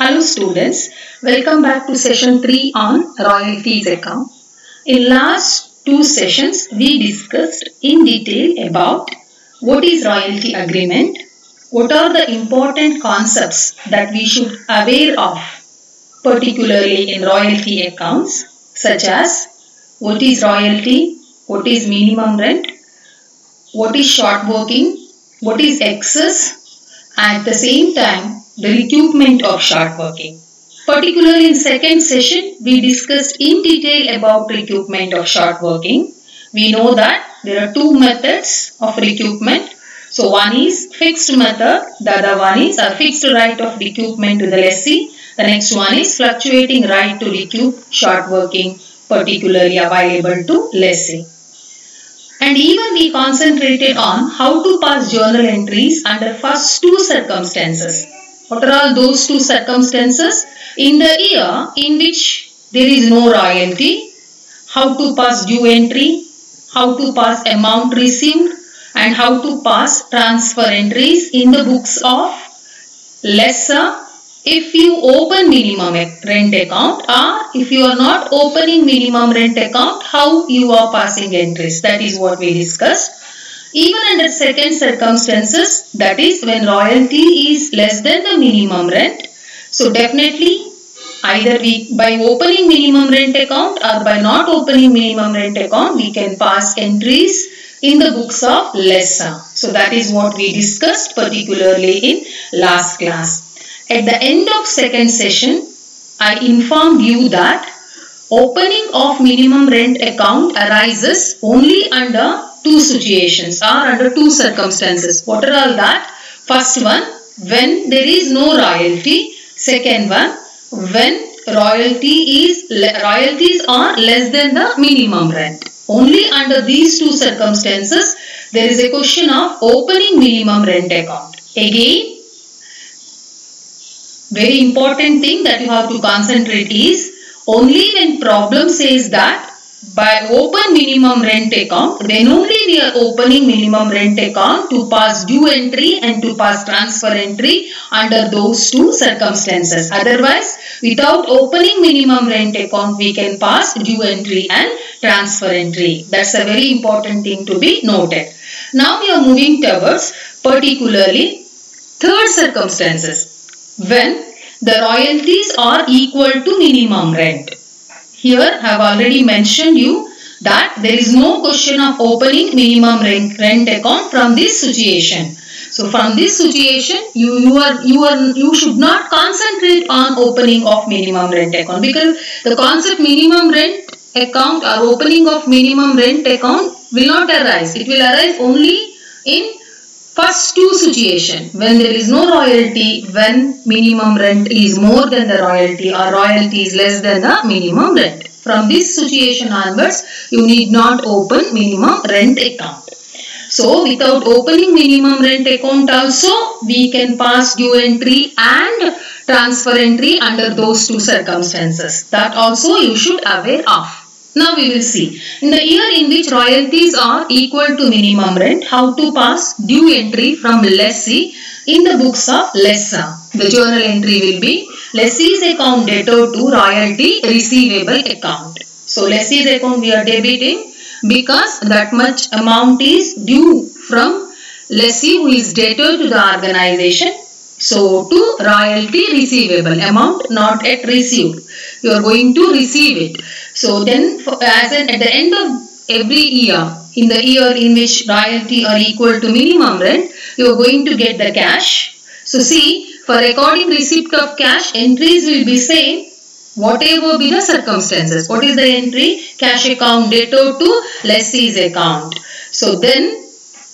Hello students, welcome back to session 3 on royalties account. In last two sessions, we discussed in detail about what is royalty agreement, what are the important concepts that we should aware of, particularly in royalty accounts, such as what is royalty, what is minimum rent, what is short working, what is excess, and at the same time the recoupment of short working. Particularly in second session, we discussed in detail about recoupment of short working. We know that there are two methods of recoupment. So one is fixed method, the other one is a fixed right of recoupment to the lessee. The next one is fluctuating right to recoup short working, particularly available to lessee. And even we concentrated on how to pass journal entries under first two circumstances. What are all those two circumstances? In the year in which there is no royalty, how to pass due entry, how to pass amount received, and how to pass transfer entries in the books of lessor if you open minimum rent account, or if you are not opening minimum rent account, how you are passing entries. That is what we discussed. Even under second circumstances, that is when royalty is less than the minimum rent. So definitely either by opening minimum rent account or by not opening minimum rent account, we can pass entries in the books of lessor. So that is what we discussed particularly in last class. At the end of second session, I informed you that opening of minimum rent account arises only under two situations or under two circumstances. What are all that? First one, when there is no royalty. Second one, when royalties are less than the minimum rent. Only under these two circumstances, there is a question of opening minimum rent account. Again, very important thing that you have to concentrate is only when problem says that by open minimum rent account, then only we are opening minimum rent account to pass due entry and to pass transfer entry under those two circumstances. Otherwise, without opening minimum rent account, we can pass due entry and transfer entry. That's a very important thing to be noted. Now we are moving towards particularly third circumstances, when the royalties are equal to minimum rent. Here I have already mentioned you that there is no question of opening minimum rent account from this situation. So from this situation, you should not concentrate on opening of minimum rent account, because the concept minimum rent account or opening of minimum rent account will not arise. It will arise only in first two situations, when there is no royalty, when minimum rent is more than the royalty or royalty is less than the minimum rent. From this situation onwards, you need not open minimum rent account. So without opening minimum rent account also, we can pass due entry and transfer entry under those two circumstances. That also you should aware of. Now we will see. In the year in which royalties are equal to minimum rent, how to pass due entry from lessee in the books of lessor. The journal entry will be lessee's account debtor to royalty receivable account. So lessee's account we are debiting because that much amount is due from lessee who is debtor to the organization. So to royalty receivable amount not yet received. You are going to receive it. So then at the end of every year, in the year in which royalty are equal to minimum rent, you are going to get the cash. So see, for recording receipt of cash, entries will be same whatever be the circumstances. What is the entry? Cash account debtor to lessee's account. So then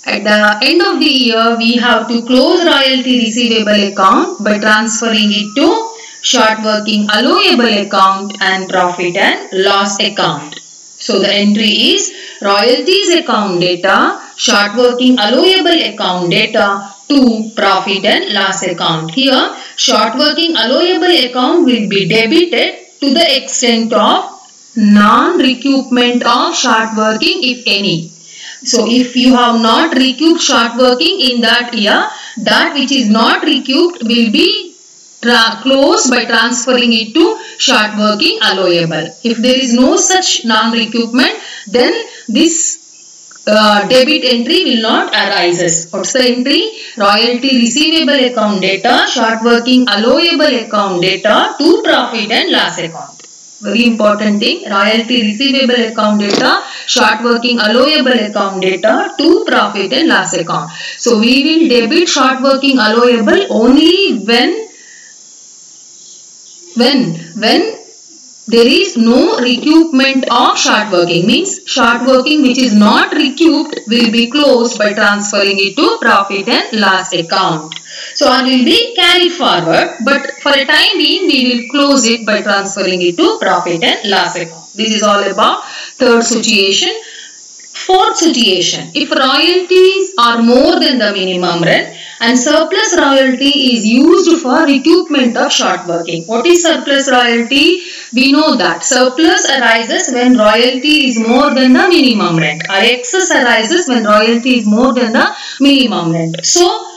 at the end of the year, we have to close royalty receivable account by transferring it to short working allowable account and profit and loss account. So the entry is royalties account data, short working allowable account data to profit and loss account. Here short working allowable account will be debited to the extent of non-recoupment of short working if any. So if you have not recouped short working in that year, that which is not recouped will be closed by transferring it to short working allowable. If there is no such non-recoupment, then this debit entry will not arise. What's the entry? Royalty receivable account data, short working allowable account data to profit and loss account. Very important thing. Royalty receivable account data, short working allowable account data to profit and loss account. So we will debit short working allowable only when there is no recoupment of short working, means short working which is not recouped will be closed by transferring it to profit and loss account. So it will be carried forward, but for a time being we will close it by transferring it to profit and loss account. This is all about third situation. Fourth situation, if royalties are more than the minimum rent and surplus royalty is used for recoupment of short working. What is surplus royalty? We know that surplus arises when royalty is more than the minimum rent, or excess arises when royalty is more than the minimum rent. So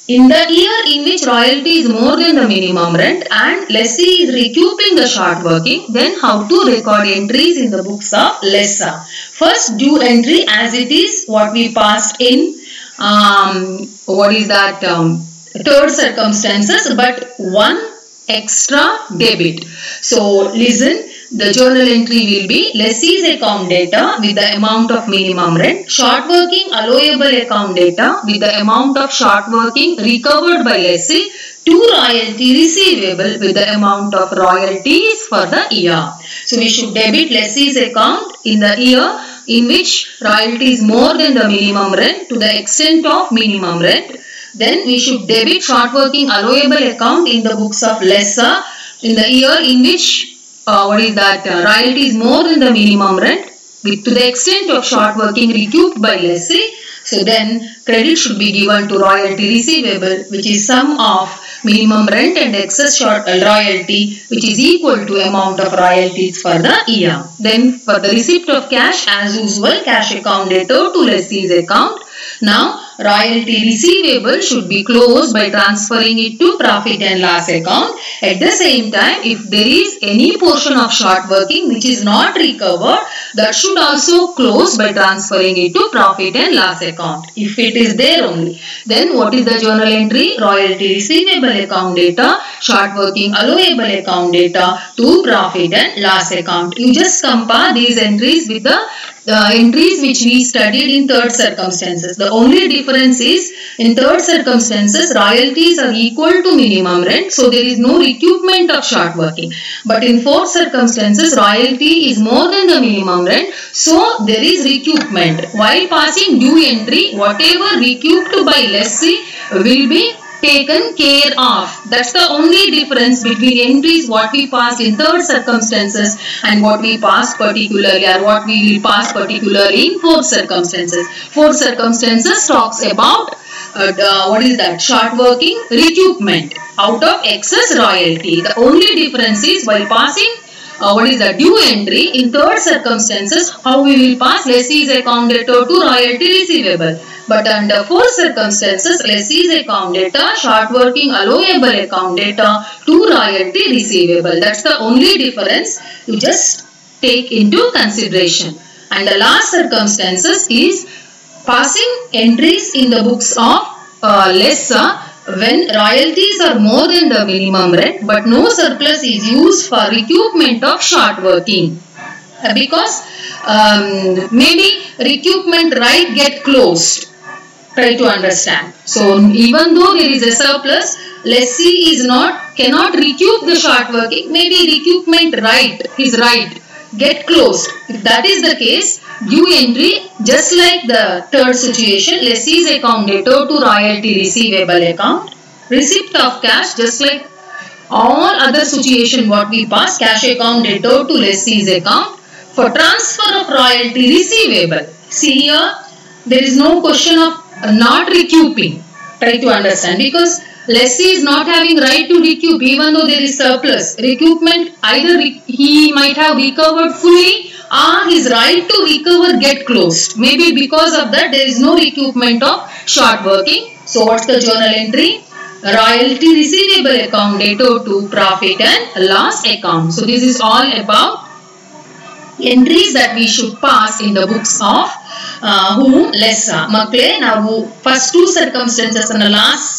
in the year in which royalty is more than the minimum rent and lessee is recouping the short working, then how to record entries in the books of lessor? First, due entry as it is what we passed in third circumstances, but one extra debit. So listen. The journal entry will be lessee's account data with the amount of minimum rent, short working allowable account data with the amount of short working recovered by lessee to royalty receivable with the amount of royalties for the year. So we should debit lessee's account in the year in which royalty is more than the minimum rent to the extent of minimum rent. Then we should debit short working allowable account in the books of lessor in the year in which royalty is more than the minimum rent to the extent of short working recouped by lessee. So then credit should be given to royalty receivable, which is sum of minimum rent and excess short royalty, which is equal to amount of royalties for the year. Then for the receipt of cash, as usual, cash account data to lessee's account. Now royalty receivable should be closed by transferring it to profit and loss account. At the same time, if there is any portion of short working which is not recovered, that should also close by transferring it to profit and loss account. If it is there only, then what is the journal entry? Royalty receivable account data, short working allowable account data to profit and loss account. You just compare these entries with the entries which we studied in third circumstances. The only difference is in third circumstances royalties are equal to minimum rent, so there is no recoupment of short working. But in fourth circumstances royalty is more than the minimum rent, so there is recoupment. While passing due entry, whatever recouped by lessee will be taken care of. That's the only difference between entries what we passed in third circumstances and what we passed particularly, or what we will pass particularly in fourth circumstances. Fourth circumstances talks about short working recoupment out of excess royalty. The only difference is while passing due entry in third circumstances, how we will pass lessee's account data to royalty receivable. But under fourth circumstances, lessee's account data, short working allowable account data to royalty receivable. That's the only difference you just take into consideration. And the last circumstances is passing entries in the books of lessor when royalties are more than the minimum rent but no surplus is used for recoupment of short working. Because maybe recoupment right get closed. Try to understand. So even though there is a surplus, lessee cannot recoup the short working. Maybe recoupment right, his right get closed. If that is the case, due entry, just like the third situation, lessee's account data to royalty receivable account, receipt of cash, just like all other situation what we pass, cash account data to lessee's account. For transfer of royalty receivable, see here there is no question of not recouping. Try to understand, because lessee is not having right to recoup even though there is surplus. Recoupment, either he might have recovered fully or his right to recover get closed. Maybe because of that there is no recoupment of short working. So what's the journal entry? royalty receivable account debtor to profit and loss account. So this is all about entries that we should pass in the books of lessa. ಮಕ್ಕಳೇ ನಾವು first two circumstances ಅನ್ನ last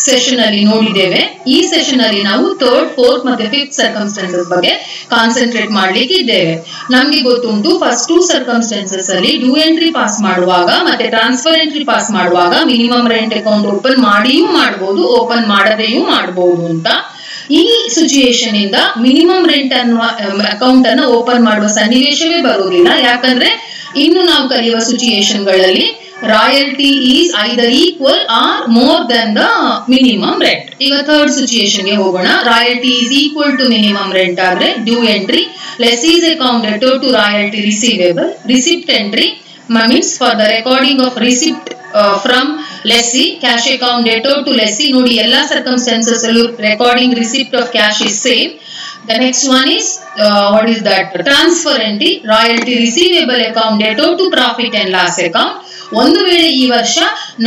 session ಅಲ್ಲಿ ನೋಡಿದ್ದೇವೆ. ಈ session ಅಲ್ಲಿ ನಾವು third, fourth ಮತ್ತೆ fifth circumstances ಬಗ್ಗೆ ಕಾನ್ಸಂಟ್ರೇಟ್ ಮಾಡ್ಲಿಕ್ಕೆ ಇದ್ದೇವೆ. ನಮ್ಗೆ ಗೊತ್ತುಂಟು ಫಸ್ಟ್ ಟೂ ಸರ್ಕಮ್ಸ್ಟೆನ್ಸಸ್ ಅಲ್ಲಿ ಡ್ಯೂ ಎಂಟ್ರಿ ಪಾಸ್ ಮಾಡುವಾಗ ಮತ್ತೆ ಟ್ರಾನ್ಸ್ಫರ್ ಎಂಟ್ರಿ ಪಾಸ್ ಮಾಡುವಾಗ ಮಿನಿಮಮ್ ರೆಂಟ್ ಅಕೌಂಟ್ ಓಪನ್ ಮಾಡಿಯೂ ಮಾಡಬಹುದು, ಓಪನ್ ಮಾಡದೆಯೂ ಮಾಡಬಹುದು ಅಂತ. ಈ ಸಿಚುಯೇಷನ್ ಇಂದ ಮಿನಿಮಮ್ ರೆಂಟ್ ಅನ್ನುವ ಅಕೌಂಟ್ ಅನ್ನು ಓಪನ್ ಮಾಡುವ ಸನ್ನಿವೇಶವೇ ಬರುವುದಿಲ್ಲ. ಯಾಕಂದ್ರೆ ಇನ್ನು ನಾವು ಕಲಿಯುವ ಸಿಚುಯೇಷನ್ ಗಳಲ್ಲಿ royalty is either equal or more than the minimum rent. ಈಗ ಥರ್ಡ್ ಸಿಚುಯೇಷನ್ ಗೆ ಹೋಗೋಣ. Royalty is equal to minimum rent ಆದ್ರೆ due entry lessee's account debtor to royalty receivable. Receipt entry means for the recording of receipt from lessee, cash account debtor to lessee. ನೋಡಿ ಎಲ್ಲ circumstances ಅಲ್ಲೂ recording receipt of cash is same. The next one is what is that? Transfer entry, royalty receivable account debtor to profit and loss account. ಒಂದು ವೇಳೆ ಈ ವರ್ಷ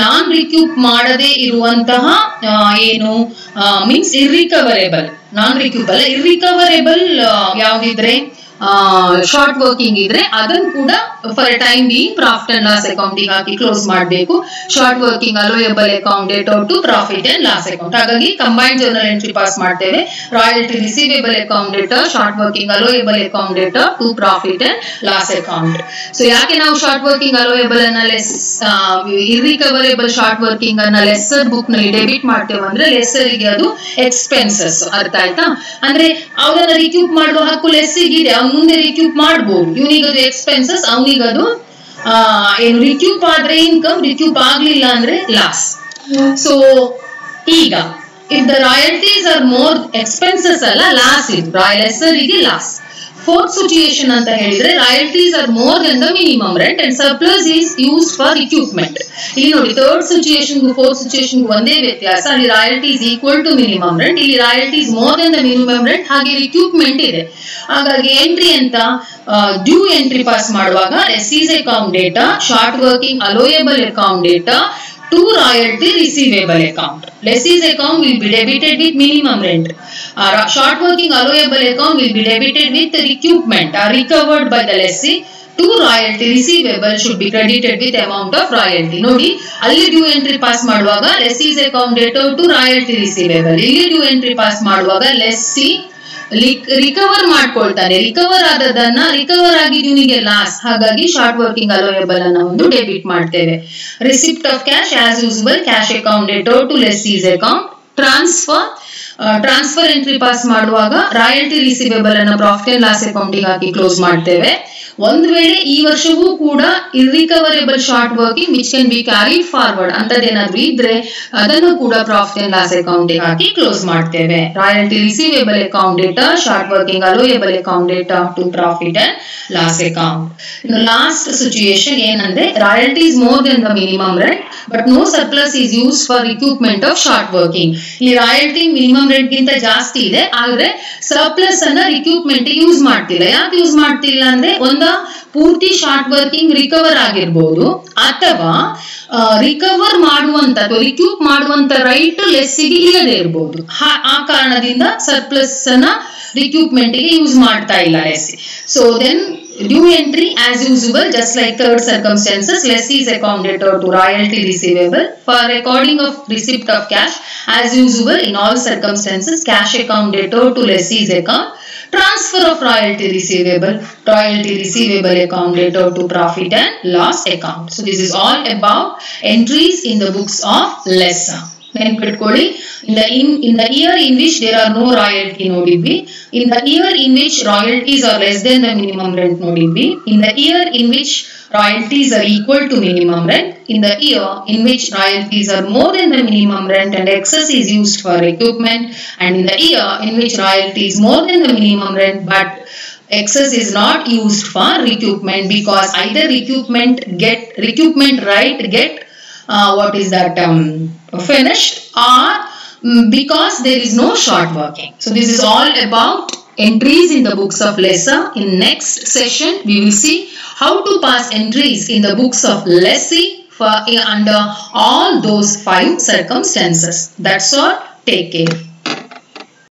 ನಾನ್ ರಿಕ್ಯೂಪ್ ಮಾಡದೇ ಇರುವಂತಹ ಏನು means irrecoverable, non recoupable irrecoverable ಯಾವ್ದಿದ್ರೆ ಶಾರ್ಟ್ ವರ್ಕಿಂಗ್ ಇದ್ರೆ ಅದನ್ನು ಕೂಡ for time be profit and loss account ಹಾಕಿ ಕ್ಲೋಸ್ ಮಾಡಬೇಕು. Short working allowable account debtor to profit and loss account. ಹಾಗಾಗಿ ಕಂಬೈನ್ಡ್ ಜರ್ನಲ್ ಎಂಟ್ರಿ ಪಾಸ್ ಮಾಡ್ತೇವೆ. Royalty receivable account debtor, short working allowable account debtor to profit and loss account. So ಯಾಕೆ ನಾವು short working allowable ಅನ್ನ irrecoverable short working ಅನ್ನ lessor book ನಲ್ಲಿ debit ಮಾಡ್ತೇವೆ ಅಂದ್ರೆ ಲೆಸ್ಸರಿಗೆ ಅದು ಎಕ್ಸ್ಪೆನ್ಸಸ್. ಅರ್ಥ ಆಯ್ತಾ? ಅಂದ್ರೆ ಅವರನ್ನ ರಿಕ್ಯೂಪ್ ಮಾಡುವ ಹಕ್ಕು ಲೆಸ್ಸಿಗಿದೆ, ಮುಂದೆ ರಿಕ್ಯೂಪ್ ಮಾಡಬಹುದು. ಇವನಿಗದು ಎಕ್ಸ್ಪೆನ್ಸಸ್, ಅವನಿಗದು ಏನು ರಿಕ್ಯೂಪ್ ಆದ್ರೆ ಇನ್ಕಮ್, ರಿಕ್ಯೂಪ್ ಆಗ್ಲಿಲ್ಲ ಅಂದ್ರೆ ಲಾಸ್. ಸೊ ಈಗ if the royalties are more expenses ಅಲ್ಲ ಲಾಸ್, ಇದು ಲೆಸ್ಸರಿಗೆ ಲಾಸ್. ಫೋರ್ತ್ ಸಿಚುಯೇಷನ್ ಅಂತ ಹೇಳಿದ್ರೆ royalties are more than the minimum rent and surplus is used for recoupment. ಇಲ್ಲಿ ನೋಡಿ ಥರ್ಡ್ ಸಿಚುಯೇಷನ್ ಫೋರ್ತ್ ಸಿಚುಯೇಷನ್ ಒಂದೇ ವ್ಯತ್ಯಾಸ. ಅಲ್ಲಿ royalties equal to minimum rent, ಇಲ್ಲಿ royalties more than the minimum rent, ಹಾಗೆ recoupment ಇದೆ. ಹಾಗಾಗಿ ಎಂಟ್ರಿ ಅಂತ ಡ್ಯೂ ಎಂಟ್ರಿ ಪಾಸ್ ಮಾಡುವಾಗ lessee's account data, short working allowable account data to royalty receivable account. Lessee's account will be debited with minimum rent. Short working allowable account will be debited with recoupment recovered by the lessee. To royalty receivable should be credited with amount of royalty. ನೋಡಿ ಅಲ್ಲಿ due entry pass ಮಾಡುವಾಗ lessee's account debtor to royalty receivable. ಇಲ್ಲಿ due entry pass ಮಾಡುವಾಗ lessee recover ಮಾಡ್ಕೊಳ್ತಾನೆ, recover ಆದದನ್ನ recover ಆಗಿದ್ದು ಇವನಿಗೆ loss. ಹಾಗಾಗಿ short working allowable ಅನ್ನ ಒಂದು ಡೆಬಿಟ್ ಮಾಡ್ತೇವೆ. Receipt of cash as usual, cash account debtor to lessee's account. Transfer entry pass ಮಾಡುವಾಗ royalty receivable ಅನ್ನ ಪ್ರಾಫಿಟ್ ಅಂಡ್ ಲಾಸ್ ಅಕೌಂಟ್ ಹಾಕಿ ಕ್ಲೋಸ್ ಮಾಡ್ತೇವೆ. ಒಂದು ವೇಳೆ ಈ ವರ್ಷವೂ ಕೂಡ irrecoverable short working which can be carried forward ಅಂತದೇನಾದ್ರೂ ಇದ್ರೆ ಅದನ್ನು ಕೂಡ ಪ್ರಾಫಿಟ್ ಅಂಡ್ ಲಾಸ್ ಅಕೌಂಟ್ ಹಾಕಿ ಕ್ಲೋಸ್ ಮಾಡ್ತೇವೆ. Royalty receivable account data, short working allowable account data to profit and loss account. ಇನ್ನು ಲಾಸ್ಟ್ ಸಿಚುಯೇಷನ್ ಏನಂದ್ರೆ royalties more than the minimum rent but no surplus is use for recoupment of short working. ಈ royalty minimum rent ಗಿಂತ ಜಾಸ್ತಿ ಇದೆ, ಆದ್ರೆ surplus ಅನ್ನ ರಿಕ್ಯೂಪ್ಮೆಂಟ್ use ಮಾಡ್ತಿಲ್ಲ. ಯಾಕೆ ಯೂಸ್ ಮಾಡ್ತಿಲ್ಲ ಅಂದ್ರೆ ಒಂದು ಪೂರ್ತಿ ಶಾರ್ಟ್ ವರ್ಕಿಂಗ್ ರಿಕವರ್ ಆಗಿರ್ಬೋದು, ಅಥವಾ ರಿಕವರ್ ಮಾಡುವಂತ ಅಥವಾ ರಿಕ್ಯೂಪ್ ಮಾಡುವಂತ ರೈಟ್ ಲೆಸ್ಸಿಗೆ ಇಲ್ಲದೆ ಇರಬಹುದು. ಆ ಕಾರಣದಿಂದ ಸರ್ಪ್ಲಸ್ ಅನ್ನ ರಿಕ್ಯೂಪ್ಮೆಂಟ್ ಗೆ ಯೂಸ್ ಮಾಡ್ತಾ ಇಲ್ಲ ಲೆಸ್ಸಿ. So then due entry as usual, just like third circumstances, lessee's account debtor to royalty receivable. For recording of receipt of cash as usual in all circumstances, cash account debtor to lessee's account. Transfer of royalty receivable account debtor to profit and loss account. So this is all about entries in the books of lessor. ನೆನ್ಪಿಟ್ಕೊಳ್ಳಿ, in the year in which there are no royalty ನೋಡಿದ್ವಿ, in the year in which royalties are less than the minimum rent ನೋಡಿದ್ವಿ, in the year in which royalties are equal to minimum rent, in the year in which royalties are more than the minimum rent and excess is used for recoupment, and in the year in which royalty is more than the minimum rent but excess is not used for recoupment because either recoupment right get what is that finished or because there is no short working. So this is all about entries in the books of lessor. In next session we will see how to pass entries in the books of lessee under all those 5 circumstances. That's all. Take care.